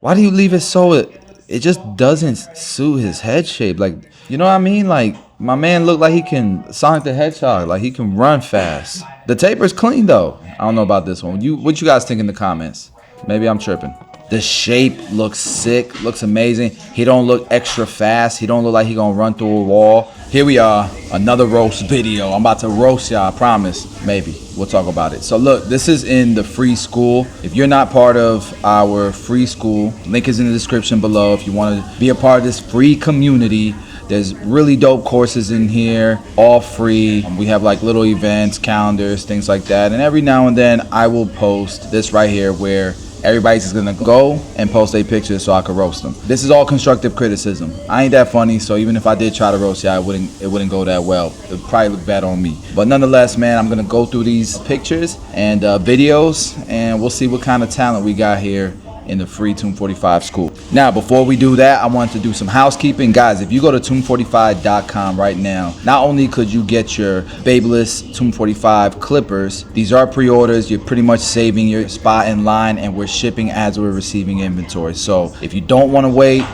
Why do you leave it so it just doesn't suit his head shape? Like, you know what I mean? Like, my man looked like he can Sonic the Hedgehog, like he can run fast. The taper's clean though. I don't know about this one. What you guys think in the comments? Maybe I'm tripping. The shape looks sick, looks amazing. He don't look extra fast. He don't look like he gonna run through a wall. Here we are, another roast video. I'm about to roast y'all, I promise. Maybe, we'll talk about it. So look, this is in the free school. If you're not part of our free school, link is in the description below. If you wanna be a part of this free community, there's really dope courses in here, all free. We have like little events, calendars, things like that. And every now and then I will post this right here where everybody's just gonna go and post a picture so I can roast them. This is all constructive criticism. I ain't that funny, so even if I did try to roast y'all, it wouldn't go that well. It would probably look bad on me. But nonetheless, man, I'm gonna go through these pictures and videos, and we'll see what kind of talent we got here in the free Tomb 45 school. Now, before we do that, I wanted to do some housekeeping. Guys, if you go to tomb45.com right now, not only could you get your Babyliss Tomb 45 clippers, these are pre-orders. You're pretty much saving your spot in line, and we're shipping as we're receiving inventory. So if you don't want to wait,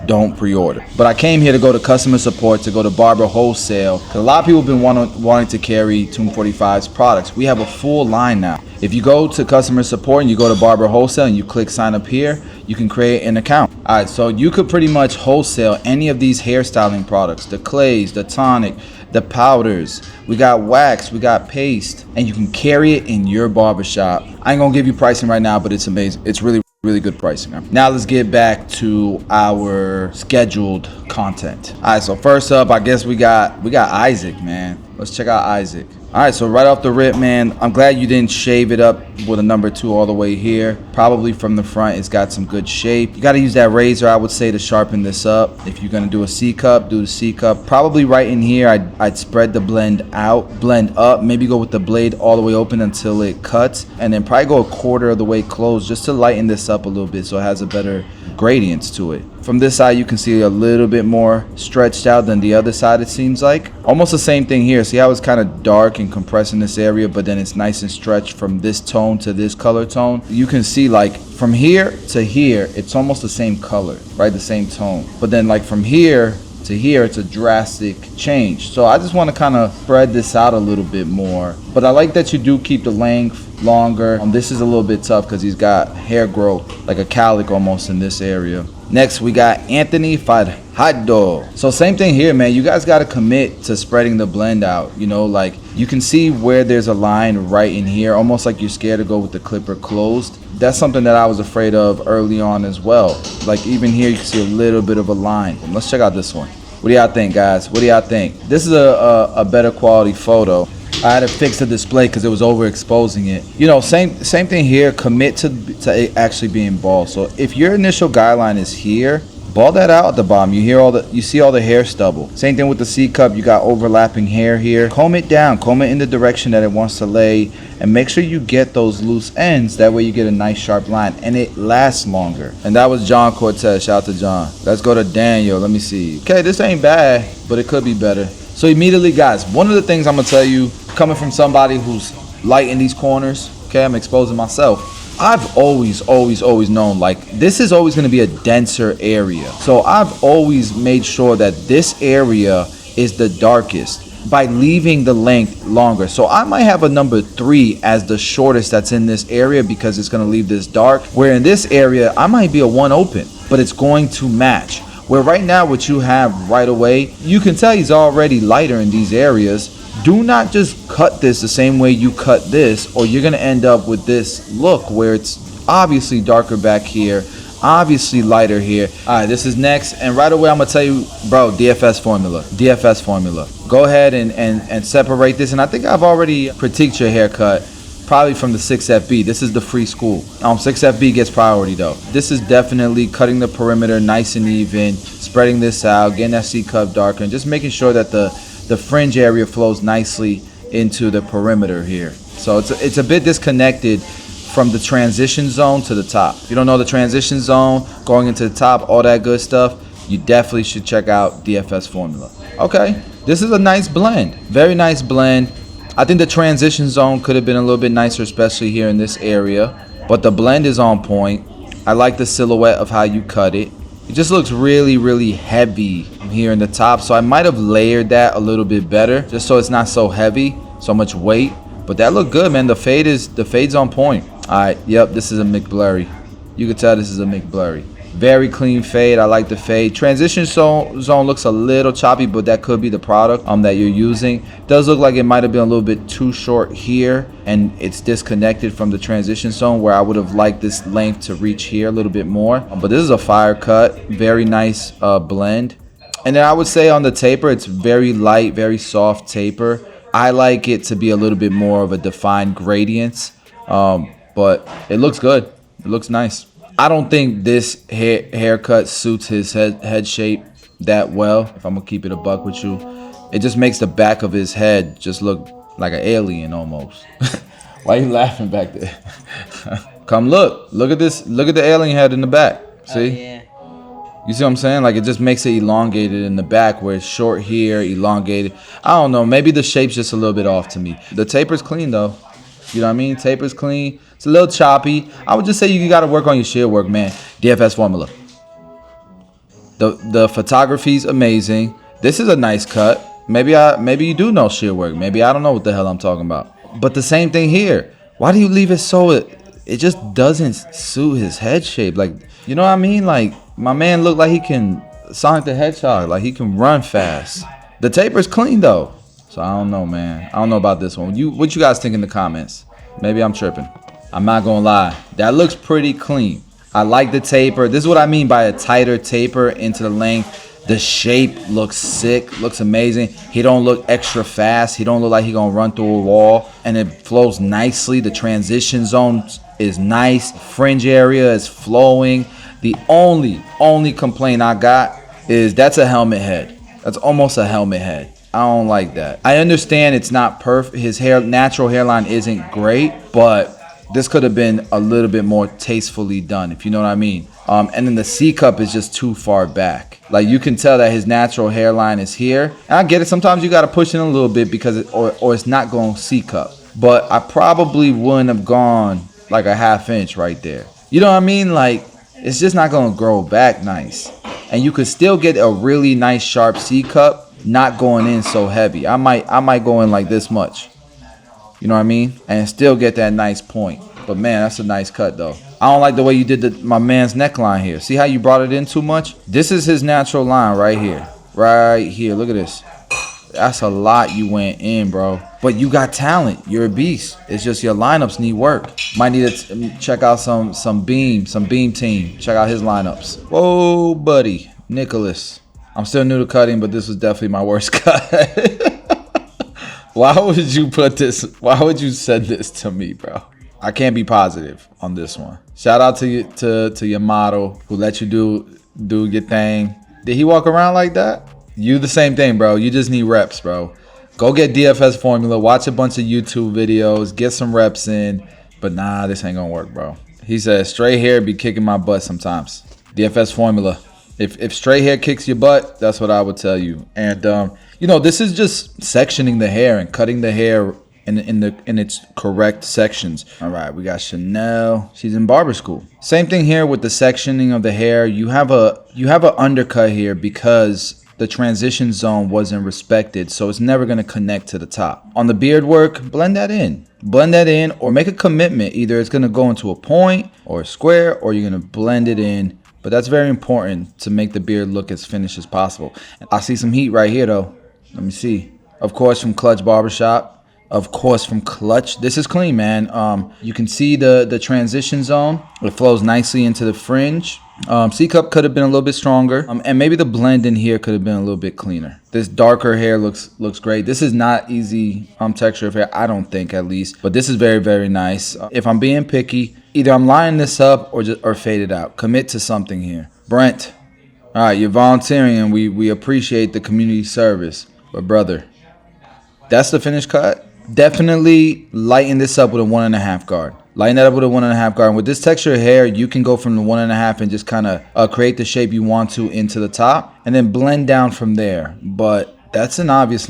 don't pre-order. But I came here to go to customer support, to go to Barber Wholesale, because a lot of people have been wanting to carry Tomb 45's products. We have a full line now. If you go to customer support and you go to Barber Wholesale and you click sign up here, you can create an account. All right, so you could pretty much wholesale any of these hairstyling products, the clays, the tonic, the powders. We got wax, we got paste, and you can carry it in your barbershop. I ain't gonna give you pricing right now, but it's amazing. It's really good pricing. Now let's get back to our scheduled content. All right, so first up, I guess we got Isaac, man. Let's check out Isaac. All right, so right off the rip, man, I'm glad you didn't shave it up with a number 2 all the way here. Probably from the front, it's got some good shape. You got to use that razor, I would say, to sharpen this up. If you're gonna do a C cup, do the C cup. Probably right in here, I'd spread the blend out, blend up, maybe go with the blade all the way open until it cuts, and then probably go a quarter of the way closed just to lighten this up a little bit so it has a better gradients to it. From this side, you can see a little bit more stretched out than the other side, it seems like. Almost the same thing here. See how it's kind of dark and compressed in this area, but then it's nice and stretched from this tone to this color tone. You can see like from here to here, it's almost the same color, right? The same tone. But then like from here to here, it's a drastic change. So I just want to kind of spread this out a little bit more. But I like that you do keep the length longer. This is a little bit tough because he's got hair growth, like a cowlick almost in this area. Next, we got Anthony Fajardo. So same thing here, man. You guys got to commit to spreading the blend out. You know, like you can see where there's a line right in here, almost like you're scared to go with the clipper closed. That's something that I was afraid of early on as well. Like even here, you can see a little bit of a line. Let's check out this one. What do y'all think, guys? What do y'all think? This is a better quality photo. I had to fix the display because it was overexposing it. You know, same thing here. Commit to it actually being bald. So if your initial guideline is here, bald that out at the bottom. You see all the hair stubble. Same thing with the C cup. You got overlapping hair here. Comb it down. Comb it in the direction that it wants to lay, and make sure you get those loose ends. That way you get a nice sharp line and it lasts longer. And that was John Cortez. Shout out to John. Let's go to Daniel. Let me see. Okay, this ain't bad, but it could be better. So immediately, guys, one of the things I'm gonna tell you, coming from somebody who's light in these corners, okay, I'm exposing myself. I've always known, like, this is always gonna be a denser area. So I've always made sure that this area is the darkest by leaving the length longer. So I might have a number 3 as the shortest that's in this area because it's gonna leave this dark. Where in this area, I might be a 1 open, but it's going to match. Where right now, what you have right away, you can tell he's already lighter in these areas. Do not just cut this the same way you cut this, or you're gonna end up with this look where it's obviously darker back here, obviously lighter here. All right, this is next, and right away I'm gonna tell you, bro, DFS formula. DFS formula. Go ahead and separate this, and I think I've already critiqued your haircut. Probably from the 6FB. This is the free school. 6FB gets priority though. This is definitely cutting the perimeter nice and even, spreading this out, getting that C cup darker, and just making sure that the fringe area flows nicely into the perimeter here. So it's a bit disconnected from the transition zone to the top. If you don't know the transition zone, going into the top, all that good stuff, you definitely should check out DFS formula. Okay, this is a nice blend. Very nice blend. I think the transition zone could have been a little bit nicer, especially here in this area. But the blend is on point. I like the silhouette of how you cut it. It just looks really, really heavy here in the top. So I might have layered that a little bit better just so it's not so heavy, so much weight. But that looked good, man. The fade's on point. All right, yep, this is a McBlurry. You can tell this is a McBlurry. Very clean fade. I like the fade. Transition zone looks a little choppy, but that could be the product that you're using. Does look like it might have been a little bit too short here, and it's disconnected from the transition zone where I would have liked this length to reach here a little bit more. But this is a fire cut. Very nice blend. And then I would say on the taper, it's very light, very soft taper. I like it to be a little bit more of a defined gradient, but it looks good. It looks nice. I don't think this haircut suits his head shape that well, if I'm gonna keep it a buck with you. It just makes the back of his head just look like an alien almost. Why are you laughing back there? Come look at this. Look at the alien head in the back. See? Yeah. You see what I'm saying? Like, it just makes it elongated in the back where it's short here, elongated. I don't know. Maybe the shape's just a little bit off to me. The taper's clean though. You know what I mean? Taper's clean. It's a little choppy. I would just say you got to work on your shear work, man. DFS formula. The photography's amazing. This is a nice cut. Maybe you do know shear work. Maybe I don't know what the hell I'm talking about. But the same thing here. Why do you leave it so it just doesn't suit his head shape? Like, you know what I mean? Like, my man looked like he can Sonic the Hedgehog. Like, he can run fast. The taper's clean though. So I don't know, man. I don't know about this one. What you guys think in the comments? Maybe I'm tripping. I'm not gonna lie. That looks pretty clean. I like the taper. This is what I mean by a tighter taper into the length. The shape looks sick, looks amazing. He don't look extra fast. He don't look like he gonna run through a wall. And it flows nicely. The transition zone is nice. Fringe area is flowing. The only complaint I got is that's a helmet head. That's almost a helmet head. I don't like that. I understand it's not perfect. His natural hairline isn't great, but this could have been a little bit more tastefully done, if you know what I mean. And then the C cup is just too far back. Like, you can tell that his natural hairline is here. And I get it. Sometimes you got to push in a little bit because or it's not going C cup. But I probably wouldn't have gone like a ½ inch right there. You know what I mean? Like, it's just not going to grow back nice. And you could still get a really nice sharp C cup, not going in so heavy. I might go in like this much. You know what I mean? And still get that nice point. But man, that's a nice cut though. I don't like the way you did my man's neckline here. See how you brought it in too much? This is his natural line right here. Right here. Look at this. That's a lot you went in, bro. But you got talent. You're a beast. It's just your lineups need work. Might need to check out some beam team. Check out his lineups. Whoa, buddy. Nicholas. I'm still new to cutting, but this was definitely my worst cut. Why would you put this? Why would you send this to me, bro? I can't be positive on this one. Shout out to your model who let you do your thing. Did he walk around like that? You the same thing, bro. You just need reps, bro. Go get DFS formula. Watch a bunch of YouTube videos. Get some reps in. But nah, this ain't gonna work, bro. He said straight hair be kicking my butt sometimes. DFS formula. If straight hair kicks your butt, that's what I would tell you. And you know, this is just sectioning the hair and cutting the hair in its correct sections. All right, we got Chanel. She's in barber school. Same thing here with the sectioning of the hair. You have a undercut here because the transition zone wasn't respected, so it's never gonna connect to the top. On the beard work, blend that in. Blend that in or make a commitment. Either it's gonna go into a point or a square, or you're gonna blend it in. But that's very important to make the beard look as finished as possible. I see some heat right here though. Let me see. Of course, from Clutch Barbershop. Of course, from Clutch. This is clean, man. You can see the transition zone. It flows nicely into the fringe. C-cup could have been a little bit stronger. And maybe the blend in here could have been a little bit cleaner. This darker hair looks great. This is not easy texture of hair, I don't think, at least. But this is very, very nice. If I'm being picky, either I'm lining this up or fade it out. Commit to something here. Brent, all right, you're volunteering and we appreciate the community service. But brother, that's the finished cut. Definitely lighten this up with a 1.5 guard. Lighten that up with a 1.5 guard. And with this texture of hair, you can go from the 1.5 and just kind of create the shape you want to into the top and then blend down from there. But that's an obvious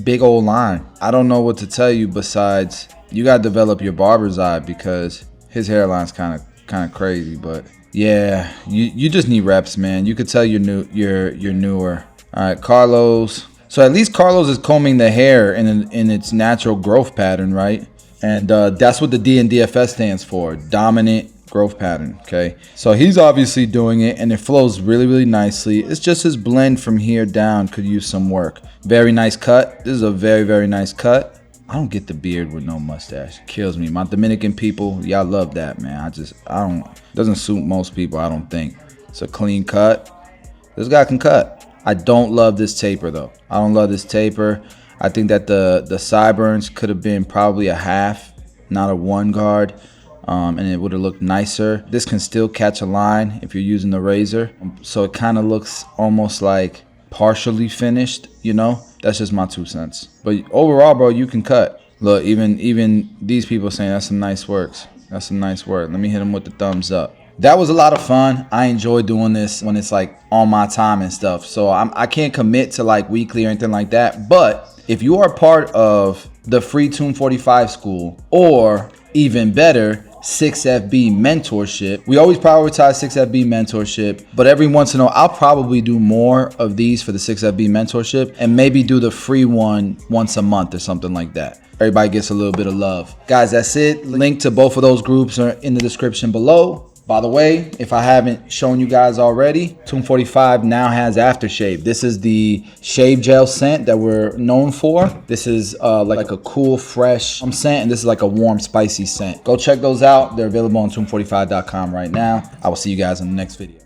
big old line. I don't know what to tell you besides you got to develop your barber's eye because his hairline's kind of crazy. But Yeah, you just need reps, man. You could tell you're newer. All right, Carlos. So at least Carlos is combing the hair in its natural growth pattern, right? And that's what the D in DFS stands for, dominant growth pattern. Okay, so he's obviously doing it, and it flows really, really nicely. It's just his blend from here down could use some work. Very nice cut. This is a very, very nice cut. I don't get the beard with no mustache. It kills me. My Dominican people, y'all love that, man. I don't. Doesn't suit most people, I don't think. It's a clean cut. This guy can cut. I don't love this taper though. I don't love this taper. I think that the sideburns could have been probably a half, not a 1 guard, and it would have looked nicer. This can still catch a line if you're using the razor, so it kind of looks almost like partially finished, you know. That's just my 2 cents. But overall, bro, you can cut. Look, even these people saying that's some nice works. That's some nice work. Let me hit them with the thumbs up. That was a lot of fun. I enjoy doing this when it's like on my time and stuff. So I can't commit to like weekly or anything like that. But if you are part of the free Tune 45 school, or even better, 6FB mentorship. We always prioritize 6FB mentorship, but every once in a while, I'll probably do more of these for the 6FB mentorship and maybe do the free one once a month or something like that. Everybody gets a little bit of love. Guys, that's it. Link to both of those groups are in the description below. By the way, if I haven't shown you guys already, Tune 45 now has aftershave. This is the shave gel scent that we're known for. This is like a cool, fresh scent, and this is like a warm, spicy scent. Go check those out. They're available on tune45.com right now. I will see you guys in the next video.